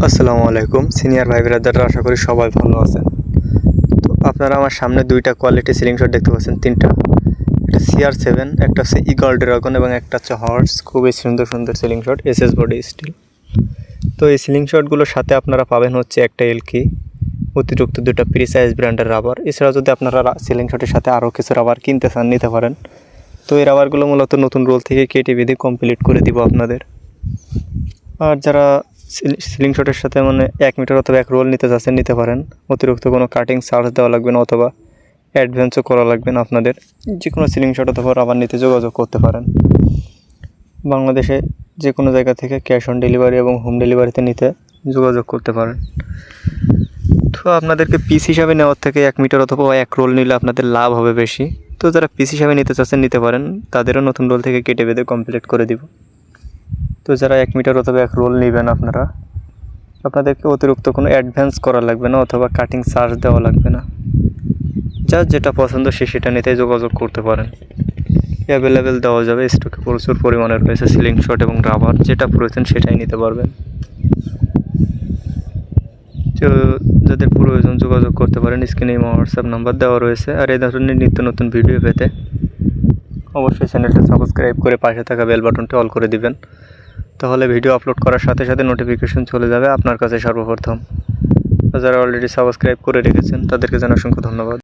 আসসালামু আলাইকুম সিনিয়র ভাই ব্রাদাররা, আশা করি সবাই ভালো আছেন। তো আপনারা আমার সামনে দুইটা কোয়ালিটি সিলিং শট দেখতে পাচ্ছেন, তিনটা। একটা CR7, একটা হচ্ছে ইগল ড্রাগন এবং একটা হচ্ছে হর্স। খুবই সুন্দর সুন্দর ceiling shot, SS body still. তো এই সিলিং শটগুলোর সাথে আপনারা পাবেন হচ্ছে একটা এলকি, অতিরিক্ত দুটা প্রিসাইজ ব্র্যান্ডের রাবার। এছাড়া যদি আপনারা সিলিং শটের সাথে আরও কিছু রাবার কিনতে চান, নিতে পারেন। তো এই রাবারগুলো মূলত নতুন রোল থেকে কেটে বেঁধে কমপ্লিট করে দিব আপনাদের। আর যারা সিলিং শটের সাথে 1 মিটার অথবা 1 রোল নিতে চাচ্ছেন, নিতে পারেন। অতিরিক্ত কোনো কাটিং চার্জ দেওয়া লাগবে না, অথবা অ্যাডভান্সও করা লাগবে না। আপনাদের যে কোনো সিলিং শট অথবা রাবার নিতে যোগাযোগ করতে পারেন। বাংলাদেশে যে কোনো জায়গা থেকে ক্যাশ অন ডেলিভারি এবং হোম ডেলিভারিতে নিতে যোগাযোগ করতে পারেন। তো আপনাদেরকে পিস হিসাবে নেওয়ার থেকে 1 মিটার অথবা 1 রোল নিলে আপনাদের লাভ হবে বেশি। তো যারা পিস হিসাবে নিতে চাচ্ছেন, নিতে পারেন। তাদেরও নতুন রোল থেকে কেটে বেঁধে কমপ্লিট করে দিব। তো যারা 1 মিটার অথবা 1 রোল নেবেন, আপনাদেরকে অতিরিক্ত কোনো অ্যাডভান্স করা লাগবে না, অথবা কাটিং চার্জ দেওয়া লাগবে না। যার যেটা পছন্দ সে সেটা নিতে যোগাযোগ করতে পারেন। অ্যাভেলেবেল দেওয়া যাবে, স্টকে প্রচুর পরিমাণে রয়েছে সিলিং শট এবং রাবার। যেটা প্রয়োজন সেটাই নিতে পারবেন। তো যাদের প্রয়োজন যোগাযোগ করতে পারেন, স্ক্রিনে হোয়াটসঅ্যাপ নাম্বার দেওয়া রয়েছে। আর এই ধরনের নিত্য নতুন ভিডিও পেতে অবশ্যই চ্যানেলটা সাবস্ক্রাইব করে পাশে থাকা বেল বাটনটি অল করে দিবেন। তাহলে ভিডিও আপলোড করার সাথে সাথে নোটিফিকেশন চলে যাবে আপনার কাছে সর্বপ্রথম। যারা অলরেডি সাবস্ক্রাইব করে রেখেছেন তাদেরকে জানাই অসংখ্য ধন্যবাদ।